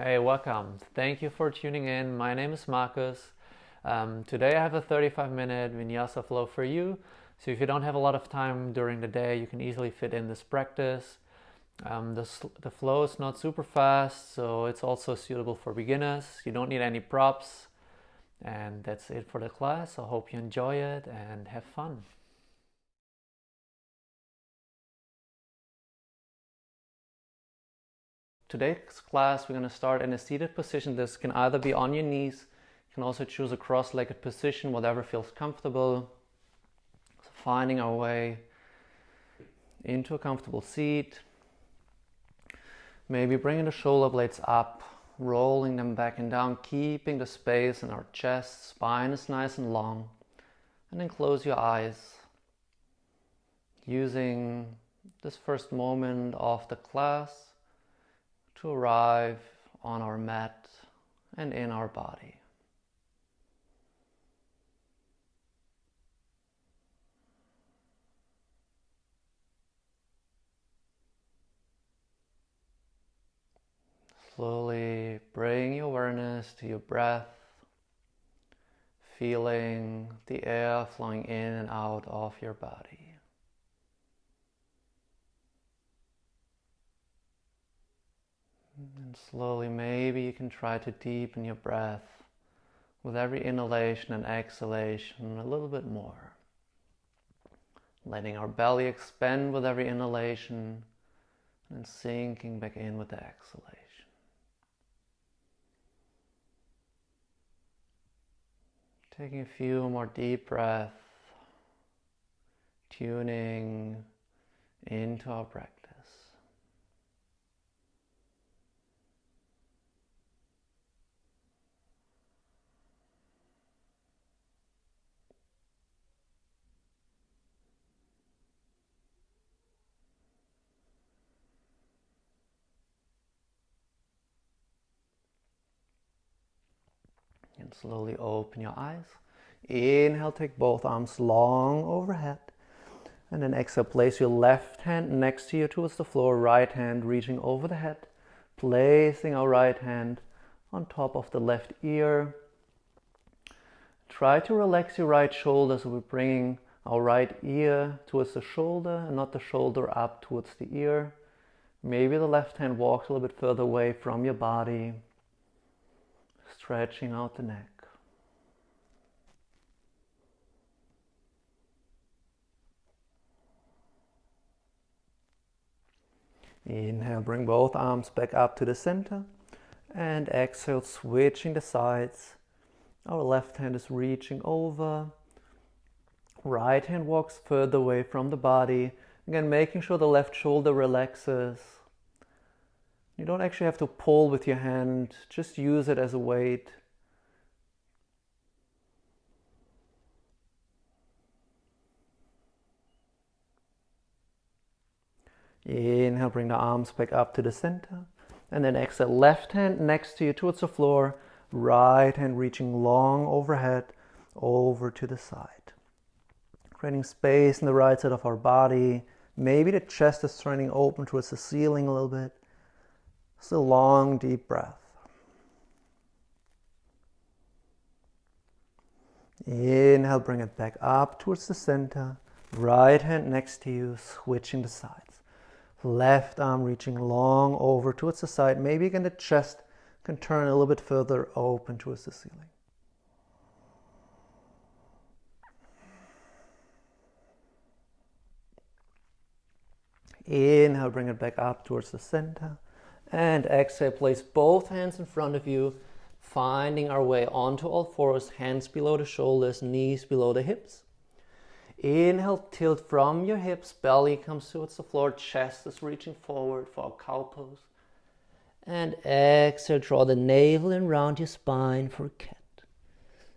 Hey, welcome. Thank you for tuning in. My name is Markus. Today I have a 35-minute Vinyasa flow for you. So if you don't have a lot of time during the day, you can easily fit in this practice. The flow is not super fast, so it's also suitable for beginners. You don't need any props. And that's it for the class. I hope you enjoy it and have fun. Today's class, we're going to start in a seated position. This can either be on your knees. You can also choose a cross-legged position, whatever feels comfortable. So finding our way into a comfortable seat. Maybe bringing the shoulder blades up, rolling them back and down, keeping the space in our chest. Spine is nice and long. And then close your eyes. Using this first moment of the class to arrive on our mat and in our body. Slowly bring your awareness to your breath, feeling the air flowing in and out of your body. And slowly, maybe you can try to deepen your breath with every inhalation and exhalation a little bit more. Letting our belly expand with every inhalation and sinking back in with the exhalation. Taking a few more deep breaths, tuning into our practice. And slowly open your eyes. Inhale, take both arms long overhead. And then exhale, place your left hand next to you towards the floor, right hand reaching over the head. Placing our right hand on top of the left ear. Try to relax your right shoulder, so we're bringing our right ear towards the shoulder and not the shoulder up towards the ear. Maybe the left hand walks a little bit further away from your body. Stretching out the neck. Inhale, bring both arms back up to the center. And exhale, switching the sides. Our left hand is reaching over. Right hand walks further away from the body. Again, making sure the left shoulder relaxes. You don't actually have to pull with your hand, just use it as a weight. Inhale, bring the arms back up to the center. And then exhale, left hand next to you towards the floor. Right hand reaching long overhead, over to the side. Creating space in the right side of our body. Maybe the chest is turning open towards the ceiling a little bit. Still long, deep breath. Inhale, bring it back up towards the center. Right hand next to you, switching the sides. Left arm reaching long over towards the side. Maybe again the chest can turn a little bit further open towards the ceiling. Inhale, bring it back up towards the center. And exhale, place both hands in front of you, finding our way onto all fours, hands below the shoulders, knees below the hips. Inhale, tilt from your hips, belly comes towards the floor, chest is reaching forward for a cow pose. And exhale, draw the navel in round your spine for cat.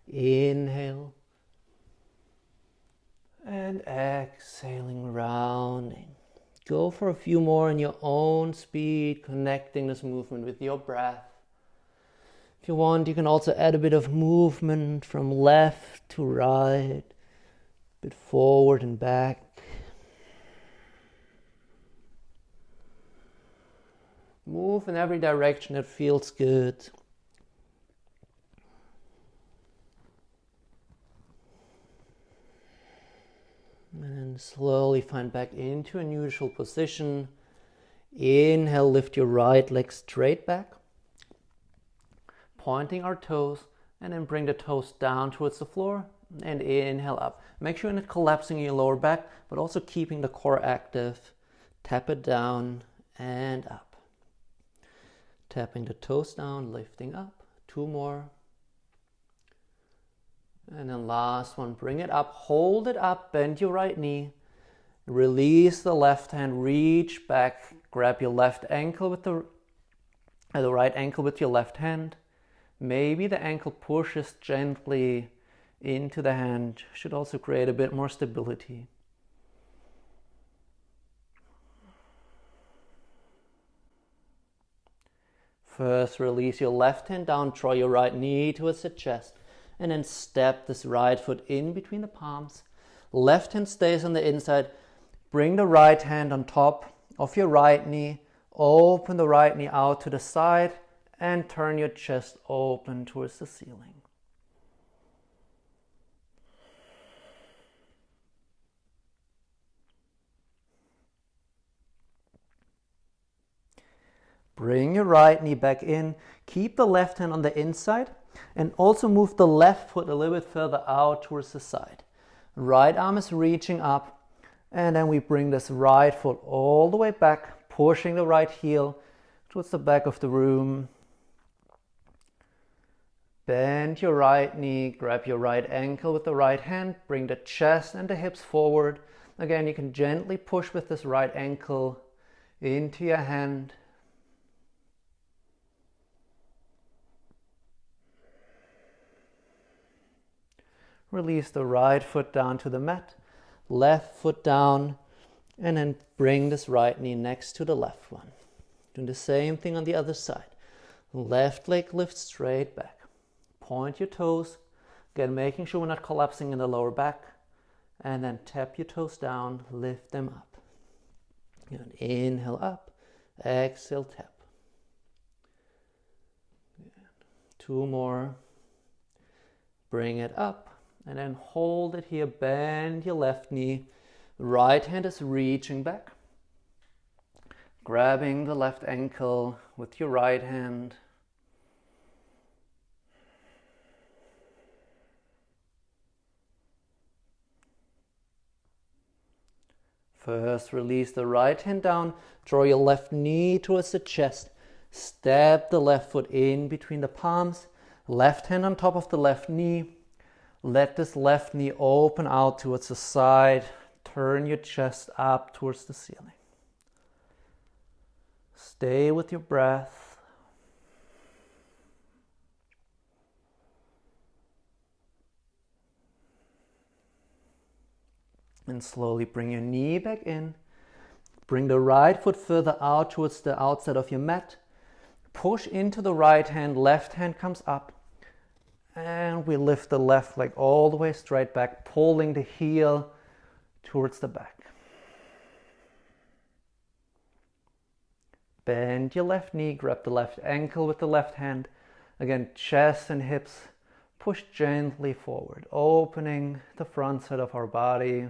Inhale. And exhaling, rounding. Go for a few more in your own speed, connecting this movement with your breath. If you want, you can also add a bit of movement from left to right, a bit forward and back. Move in every direction that feels good. And slowly find back into a neutral position. Inhale, lift your right leg straight back, pointing our toes, and then bring the toes down towards the floor, and inhale up. Make sure you're not collapsing your lower back, but also keeping the core active. Tap it down and up. Tapping the toes down, lifting up. 2 more. And then last one, bring it up, hold it up, bend your right knee. Release the left hand, reach back, grab your left ankle with the right ankle with your left hand. Maybe the ankle pushes gently into the hand, should also create a bit more stability. First, release your left hand down, draw your right knee towards the chest, and then step this right foot in between the palms. Left hand stays on the inside. Bring the right hand on top of your right knee. Open the right knee out to the side and turn your chest open towards the ceiling. Bring your right knee back in. Keep the left hand on the inside and also move the left foot a little bit further out towards the side. Right arm is reaching up, and then we bring this right foot all the way back, pushing the right heel towards the back of the room. Bend your right knee, grab your right ankle with the right hand, bring the chest and the hips forward. Again, you can gently push with this right ankle into your hand. Release the right foot down to the mat, left foot down, and then bring this right knee next to the left one. Do the same thing on the other side. Left leg lifts straight back. Point your toes, again making sure we're not collapsing in the lower back, and then tap your toes down, lift them up. And inhale up, exhale tap. 2 more. Bring it up. And then hold it here, bend your left knee. Right hand is reaching back. Grabbing the left ankle with your right hand. First, release the right hand down. Draw your left knee towards the chest. Step the left foot in between the palms. Left hand on top of the left knee. Let this left knee open out towards the side. Turn your chest up towards the ceiling. Stay with your breath. And slowly bring your knee back in. Bring the right foot further out towards the outside of your mat. Push into the right hand, left hand comes up. And we lift the left leg all the way straight back, pulling the heel towards the back. Bend your left knee, grab the left ankle with the left hand. Again, chest and hips push gently forward, opening the front side of our body.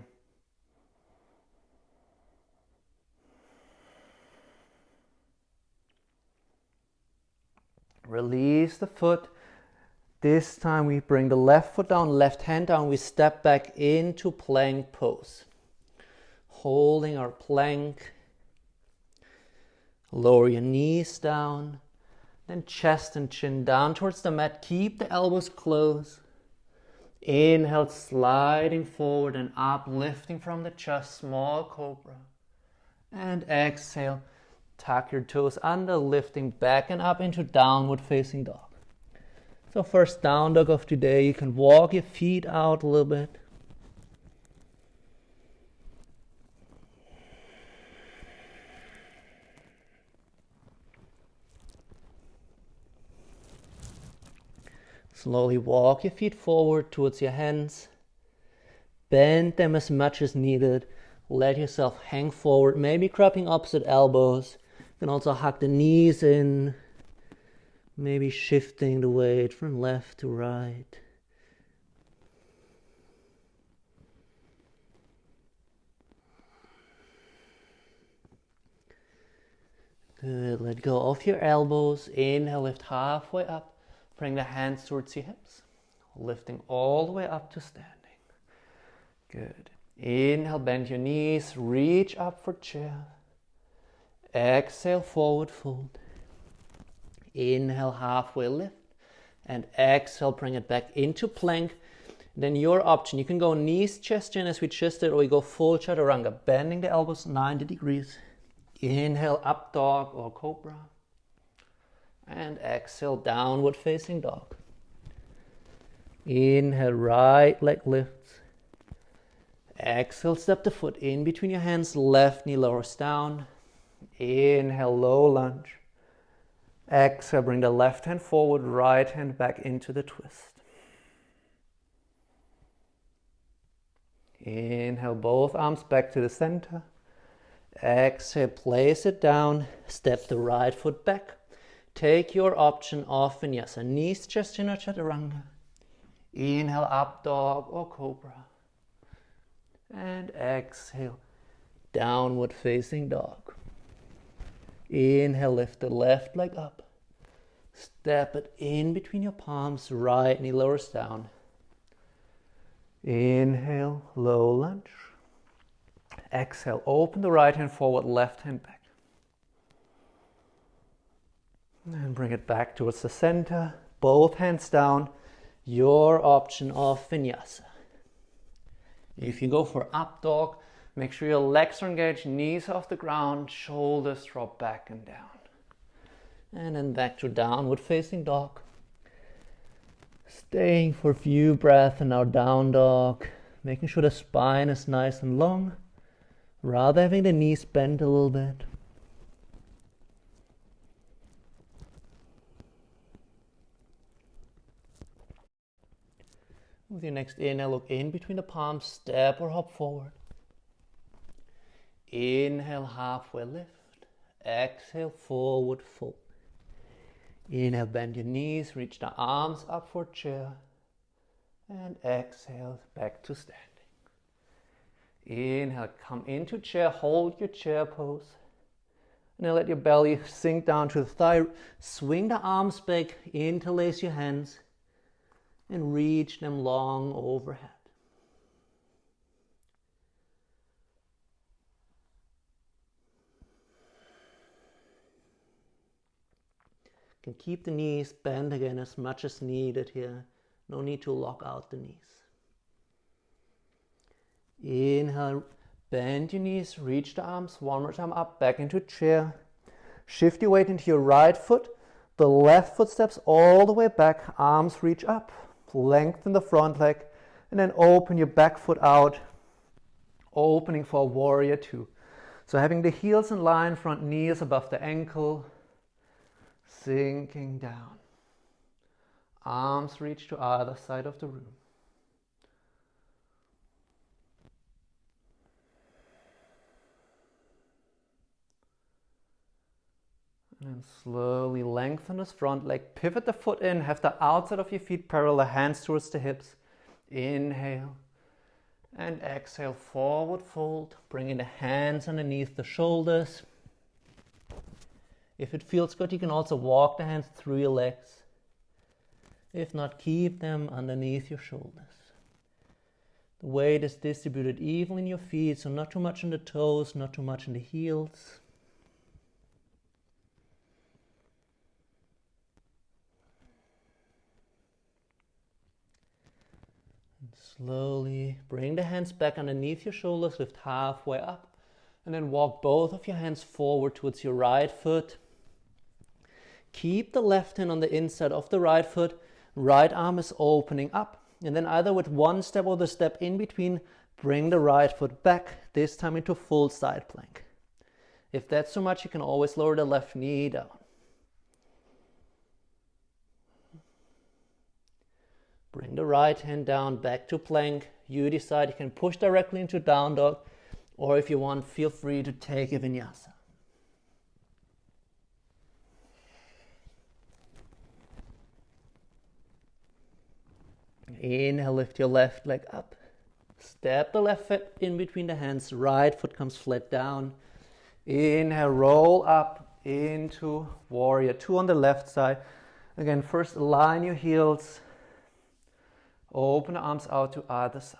Release the foot. This time we bring the left foot down, left hand down. We step back into plank pose. Holding our plank. Lower your knees down. Then chest and chin down towards the mat. Keep the elbows closed. Inhale, sliding forward and up, lifting from the chest, small cobra. And exhale, tuck your toes under, lifting back and up into downward facing dog. So first down dog of today, you can walk your feet out a little bit. Slowly walk your feet forward towards your hands. Bend them as much as needed. Let yourself hang forward, maybe grabbing opposite elbows. You can also hug the knees in, maybe shifting the weight from left to right. Good. Let go of your elbows. Inhale, lift halfway up. Bring the hands towards your hips. Lifting all the way up to standing. Good. Inhale, bend your knees. Reach up for chair. Exhale, forward fold. Inhale, halfway lift. And exhale, bring it back into plank. Then your option. You can go knees, chest, chin as we just did, or you go full chaturanga. Bending the elbows 90 degrees. Inhale, up dog or cobra. And exhale, downward facing dog. Inhale, right leg lifts. Exhale, step the foot in between your hands, left knee lowers down. Inhale, low lunge. Exhale, bring the left hand forward, right hand back into the twist. Inhale, both arms back to the center. Exhale, place it down, step the right foot back. Take your option of Vinyasa, knees, chest, chin or chaturanga. Inhale, up dog or cobra. And exhale, downward facing dog. Inhale, lift the left leg up. Step it in between your palms, right knee lowers down. Inhale, low lunge. Exhale, open the right hand forward, left hand back. And bring it back towards the center. Both hands down. Your option of Vinyasa. If you go for up dog, make sure your legs are engaged, knees off the ground, shoulders drop back and down. And then back to downward facing dog. Staying for a few breaths in our down dog. Making sure the spine is nice and long. Rather having the knees bent a little bit. With your next inhale, look in between the palms, step or hop forward. Inhale, halfway lift. Exhale, forward fold. Inhale, bend your knees, reach the arms up for chair. And exhale, back to standing. Inhale, come into chair, hold your chair pose. And then let your belly sink down to the thigh. Swing the arms back, interlace your hands. And reach them long overhead. You can keep the knees bent again as much as needed here. No need to lock out the knees. Inhale, bend your knees, reach the arms, one more time up, back into chair. Shift your weight into your right foot. The left foot steps all the way back, arms reach up. Lengthen the front leg and then open your back foot out, opening for warrior two. So having the heels in line, front knees above the ankle, sinking down. Arms reach to either side of the room. And slowly lengthen this front leg, pivot the foot in, have the outside of your feet parallel, hands towards the hips. Inhale and exhale, forward fold, bringing the hands underneath the shoulders. If it feels good, you can also walk the hands through your legs. If not, keep them underneath your shoulders. The weight is distributed evenly in your feet, so not too much in the toes, not too much in the heels. Slowly bring the hands back underneath your shoulders, lift halfway up, and then walk both of your hands forward towards your right foot. Keep the left hand on the inside of the right foot, right arm is opening up, and then either with one step or the step in between, bring the right foot back, this time into full side plank. If that's too much, you can always lower the left knee down. Bring the right hand down, back to plank. You decide, you can push directly into down dog, or if you want, feel free to take a Vinyasa. Inhale, lift your left leg up. Step the left foot in between the hands. Right foot comes flat down. Inhale, roll up into warrior two on the left side. Again, first align your heels. Open the arms out to either side.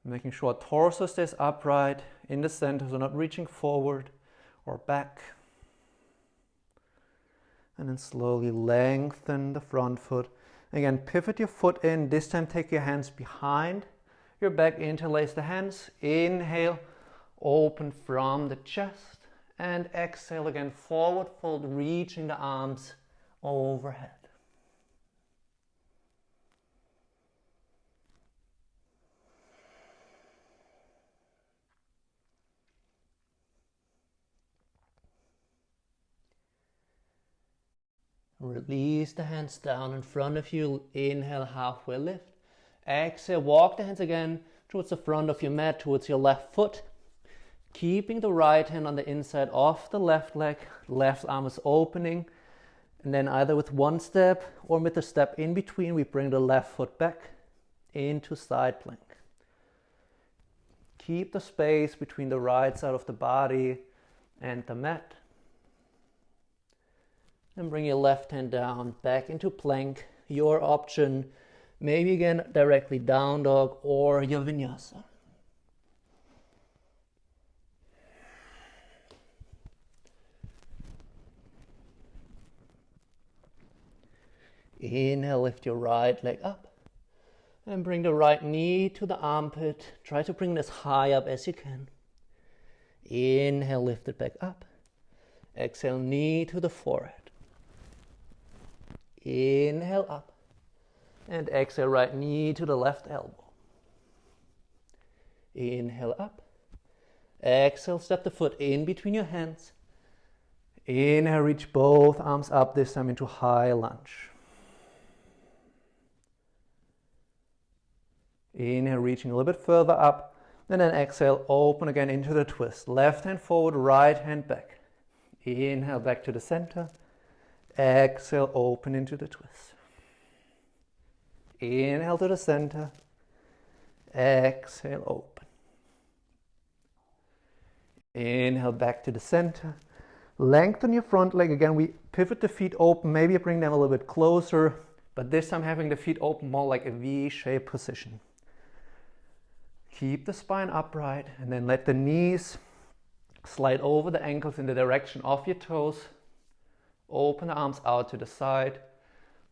Making sure torso stays upright in the center, so not reaching forward or back. And then slowly lengthen the front foot. Again, pivot your foot in. This time take your hands behind your back. Interlace the hands. Inhale, open from the chest. And exhale again, forward fold, reaching the arms overhead. Release the hands down in front of you. Inhale, halfway lift. Exhale, walk the hands again towards the front of your mat, towards your left foot. Keeping the right hand on the inside of the left leg. Left arm is opening. And then either with one step or with a step in between, we bring the left foot back into side plank. Keep the space between the right side of the body and the mat. And bring your left hand down, back into plank. Your option, maybe again directly down dog or your vinyasa. Inhale, lift your right leg up. And bring the right knee to the armpit. Try to bring this high up as you can. Inhale, lift it back up. Exhale, knee to the forehead. Inhale up. And exhale, right knee to the left elbow. Inhale up. Exhale, step the foot in between your hands. Inhale, reach both arms up, this time into high lunge. Inhale, reaching a little bit further up. And then exhale, open again into the twist. Left hand forward, right hand back. Inhale, back to the center. Exhale, open into the twist. Inhale to the center. Exhale, open. Inhale, back to the center. Lengthen your front leg. Again, we pivot the feet open. Maybe bring them a little bit closer. But this time having the feet open more like a V-shaped position. Keep the spine upright. And then let the knees slide over the ankles in the direction of your toes. Open the arms out to the side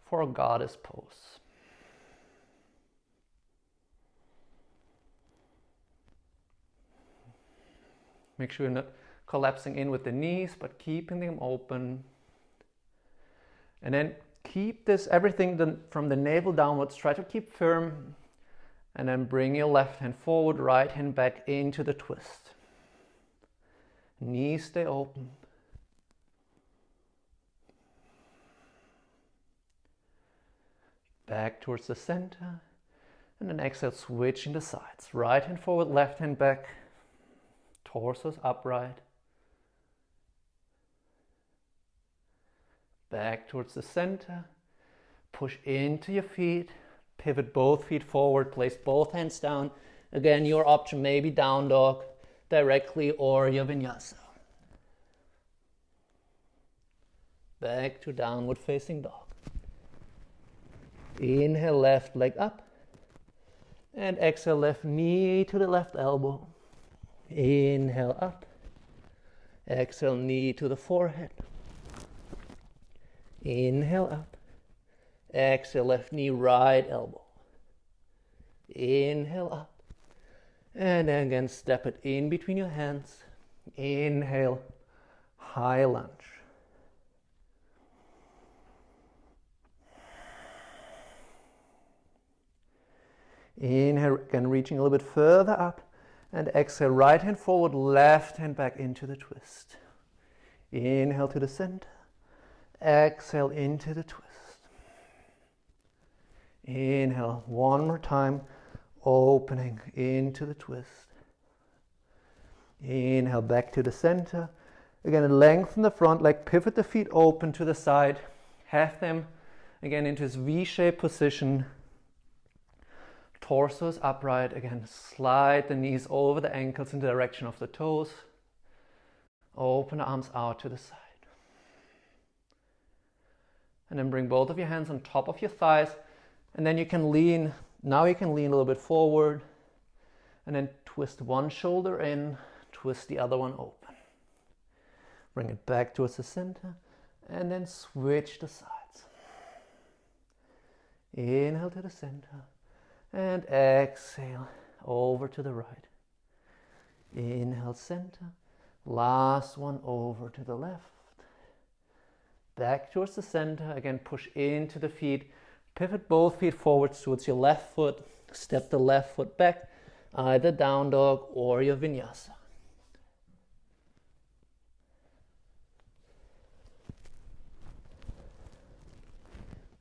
for a goddess pose. Make sure you're not collapsing in with the knees, but keeping them open. And then keep this, everything from the navel downwards, try to keep firm. And then bring your left hand forward, right hand back into the twist. Knees stay open. Back towards the center. And then exhale, switching the sides. Right hand forward, left hand back. Torso's upright. Back towards the center. Push into your feet. Pivot both feet forward. Place both hands down. Again, your option may be down dog directly or your vinyasa. Back to downward facing dog. Inhale, left leg up. And exhale, left knee to the left elbow. Inhale up. Exhale, knee to the forehead. Inhale up. Exhale, left knee, right elbow. Inhale up. And then again, step it in between your hands. Inhale, high lunge. Inhale, again, reaching a little bit further up. And exhale, right hand forward, left hand back into the twist. Inhale to the center. Exhale into the twist. Inhale, one more time, opening into the twist. Inhale, back to the center. Again, lengthen the front leg, pivot the feet open to the side, have them again into this V-shaped position. Torso is upright. Again, slide the knees over the ankles in the direction of the toes. Open the arms out to the side. And then bring both of your hands on top of your thighs. And then you can lean, now you can lean a little bit forward. And then twist one shoulder in, twist the other one open. Bring it back towards the center. And then switch the sides. Inhale to the center. And exhale over to the right. Inhale, center. Last one over to the left. Back towards the center. Again, push into the feet. Pivot both feet forwards towards your left foot. Step the left foot back. Either down dog or your vinyasa.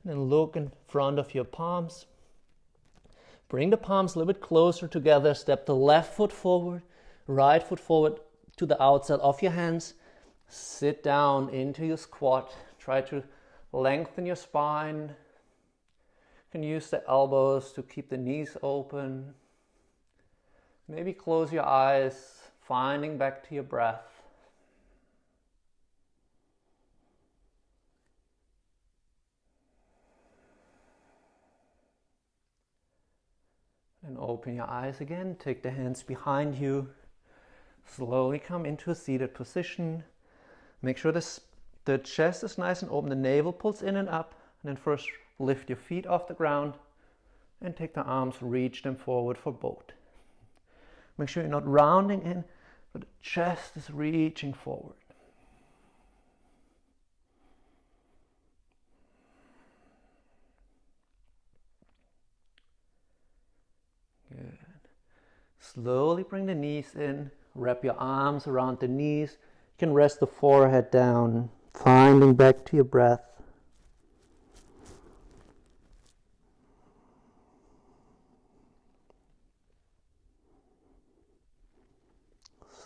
Then look in front of your palms. Bring the palms a little bit closer together. Step the left foot forward, right foot forward to the outside of your hands. Sit down into your squat. Try to lengthen your spine. You can use the elbows to keep the knees open. Maybe close your eyes, finding back to your breath. And open your eyes again. Take the hands behind you. Slowly come into a seated position. Make sure the chest is nice and open. The navel pulls in and up. And then first lift your feet off the ground. And take the arms, reach them forward for both. Make sure you're not rounding in, but the chest is reaching forward. Good. Slowly bring the knees in. Wrap your arms around the knees. You can rest the forehead down, finding back to your breath.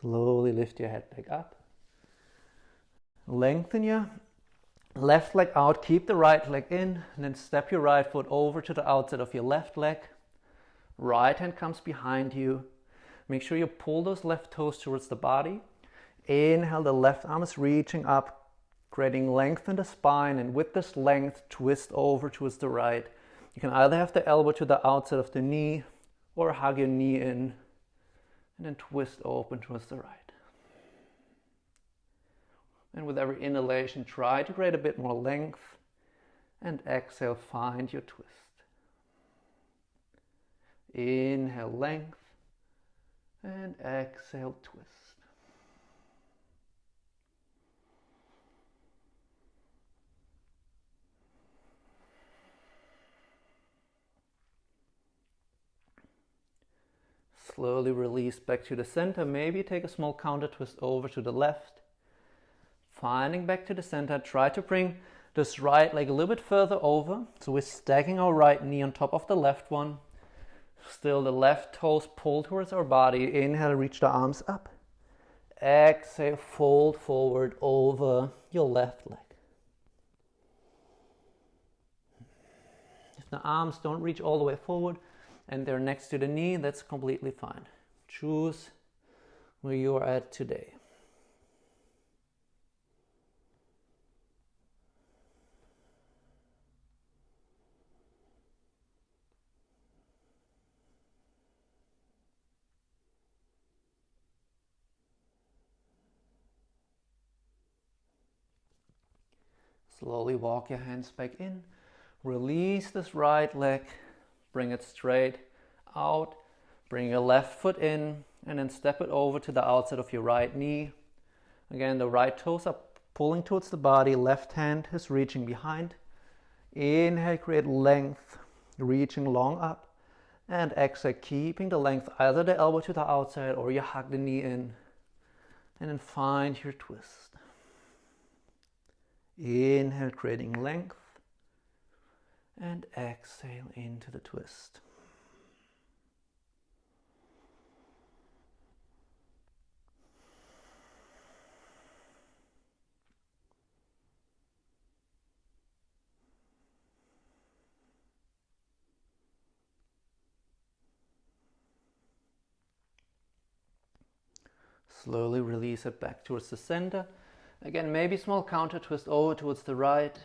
Slowly lift your head back up. Lengthen your left leg out. Keep the right leg in. And then step your right foot over to the outside of your left leg. Right hand comes behind you. Make sure you pull those left toes towards the body. Inhale, the left arm is reaching up, creating length in the spine. And with this length, twist over towards the right. You can either have the elbow to the outside of the knee or hug your knee in. And then twist open towards the right. And with every inhalation, try to create a bit more length. And exhale, find your twist. Inhale, length. And exhale, twist. Slowly release back to the center. Maybe take a small counter twist over to the left. Finding back to the center. Try to bring this right leg a little bit further over. So we're stacking our right knee on top of the left one. Still the left toes pull towards our body. Inhale, reach the arms up. Exhale, fold forward over your left leg. If the arms don't reach all the way forward, and they're next to the knee, that's completely fine. Choose where you are at today. Slowly walk your hands back in. Release this right leg. Bring it straight out. Bring your left foot in and then step it over to the outside of your right knee. Again, the right toes are pulling towards the body. Left hand is reaching behind. Inhale, create length, reaching long up. And exhale, keeping the length, either the elbow to the outside or you hug the knee in. And then find your twist. Inhale, creating length. And exhale into the twist. Slowly release it back towards the center. Again, maybe small counter twist over towards the right.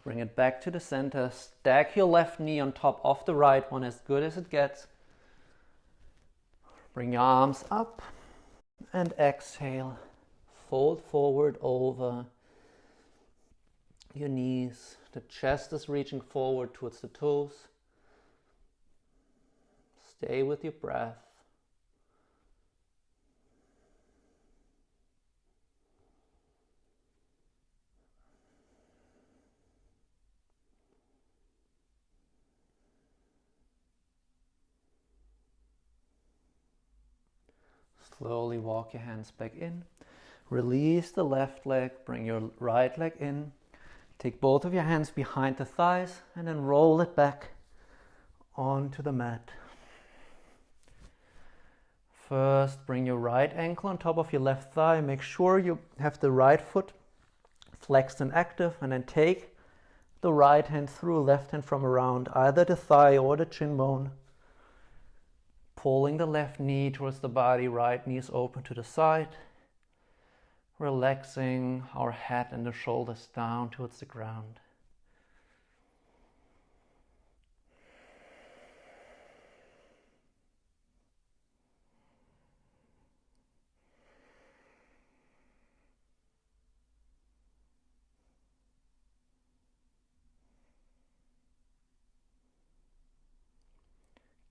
Bring it back to the center. Stack your left knee on top of the right one as good as it gets. Bring your arms up and exhale. Fold forward over your knees. The chest is reaching forward towards the toes. Stay with your breath. Slowly walk your hands back in. Release the left leg, bring your right leg in. Take both of your hands behind the thighs and then roll it back onto the mat. First, bring your right ankle on top of your left thigh. Make sure you have the right foot flexed and active, and then take the right hand through, left hand from around either the thigh or the chin bone. Pulling the left knee towards the body, right knee is open to the side. Relaxing our head and the shoulders down towards the ground.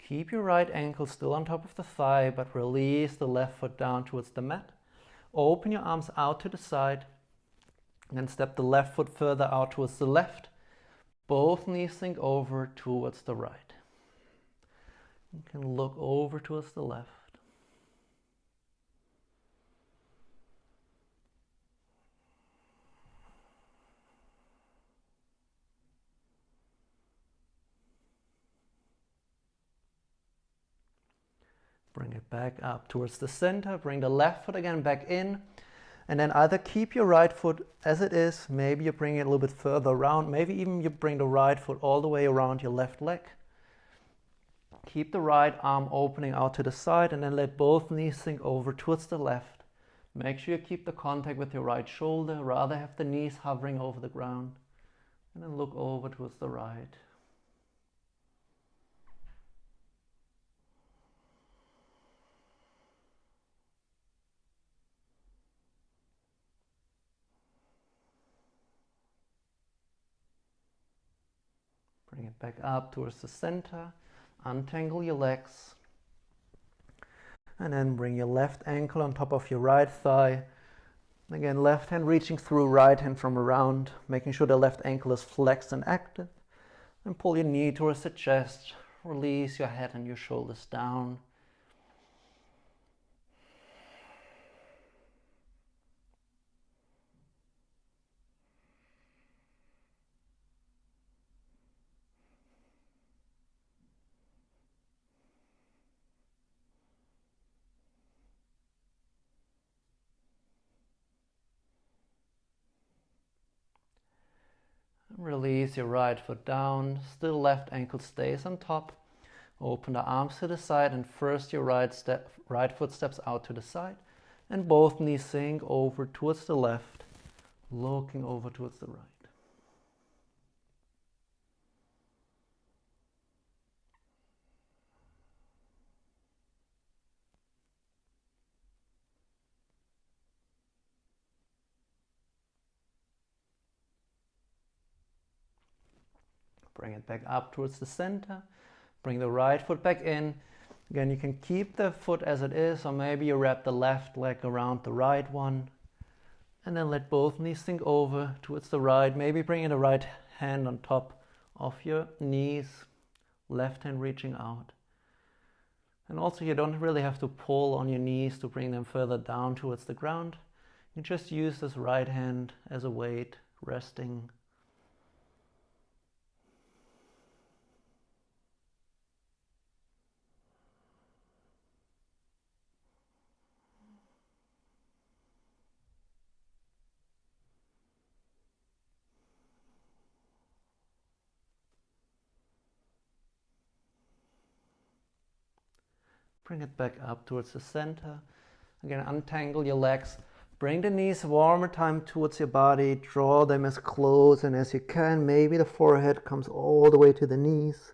Keep your right ankle still on top of the thigh, but release the left foot down towards the mat. Open your arms out to the side, and then step the left foot further out towards the left. Both knees sink over towards the right. You can look over towards the left. Bring it back up towards the center. Bring the left foot again back in. And then either keep your right foot as it is. Maybe you bring it a little bit further around. Maybe even you bring the right foot all the way around your left leg. Keep the right arm opening out to the side and then let both knees sink over towards the left. Make sure you keep the contact with your right shoulder. Rather have the knees hovering over the ground. And then look over towards the right. Bring it back up towards the center. Untangle your legs. And then bring your left ankle on top of your right thigh. Again, left hand reaching through, right hand from around, making sure the left ankle is flexed and active. And pull your knee towards the chest. Release your head and your shoulders down. Release your right foot down, still left ankle stays on top. Open the arms to the side and first your right foot steps out to the side and both knees sink over towards the left, looking over towards the right. Bring it back up towards the center. Bring the right foot back in. Again, you can keep the foot as it is, or maybe you wrap the left leg around the right one. And then let both knees sink over towards the right. Maybe bring the right hand on top of your knees. Left hand reaching out. And also you don't really have to pull on your knees to bring them further down towards the ground. You just use this right hand as a weight, resting. Bring it back up towards the center. Again, untangle your legs. Bring the knees one more time towards your body. Draw them as close and as you can. Maybe the forehead comes all the way to the knees,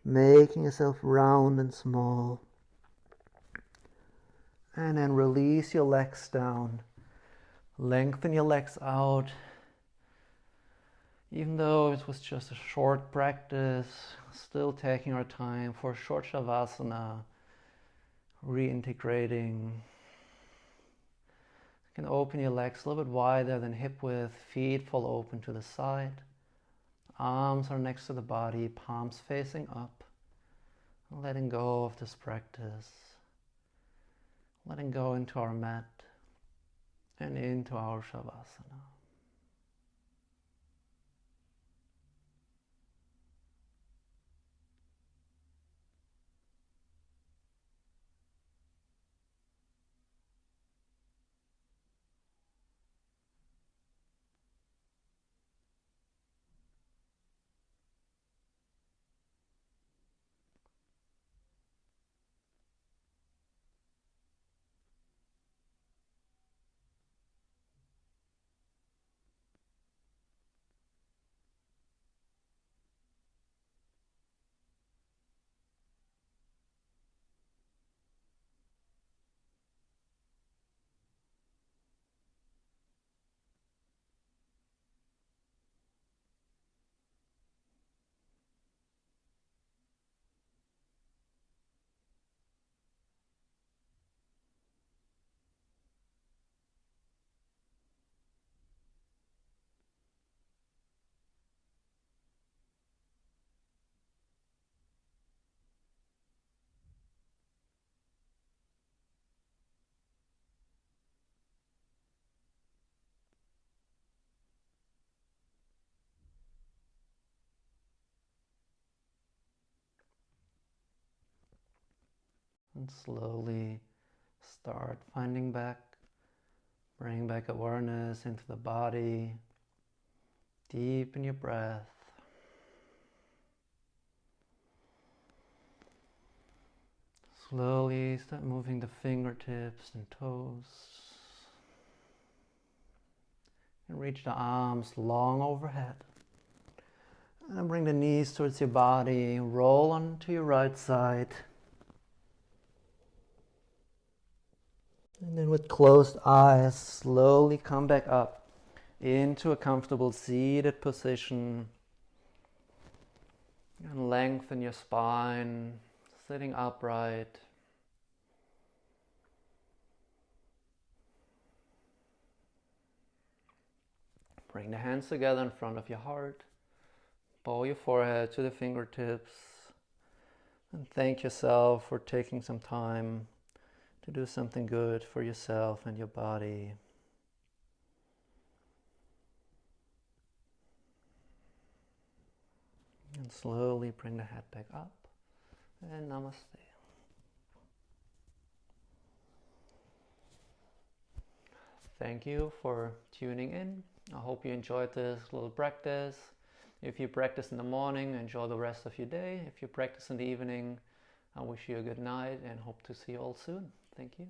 making yourself round and small. And then release your legs down. Lengthen your legs out. Even though it was just a short practice, still taking our time for short shavasana, reintegrating. You can open your legs a little bit wider than hip width, feet fall open to the side. Arms are next to the body, palms facing up. Letting go of this practice. Letting go into our mat and into our shavasana. And slowly start finding back, bring back awareness into the body, deepen your breath. Slowly start moving the fingertips and toes. And reach the arms long overhead. And bring the knees towards your body, roll onto your right side. And then with closed eyes, slowly come back up into a comfortable seated position. And lengthen your spine, sitting upright. Bring the hands together in front of your heart. Bow your forehead to the fingertips. And thank yourself for taking some time to do something good for yourself and your body. And slowly bring the head back up. And namaste. Thank you for tuning in. I hope you enjoyed this little practice. If you practice in the morning, enjoy the rest of your day. If you practice in the evening, I wish you a good night and hope to see you all soon. Thank you.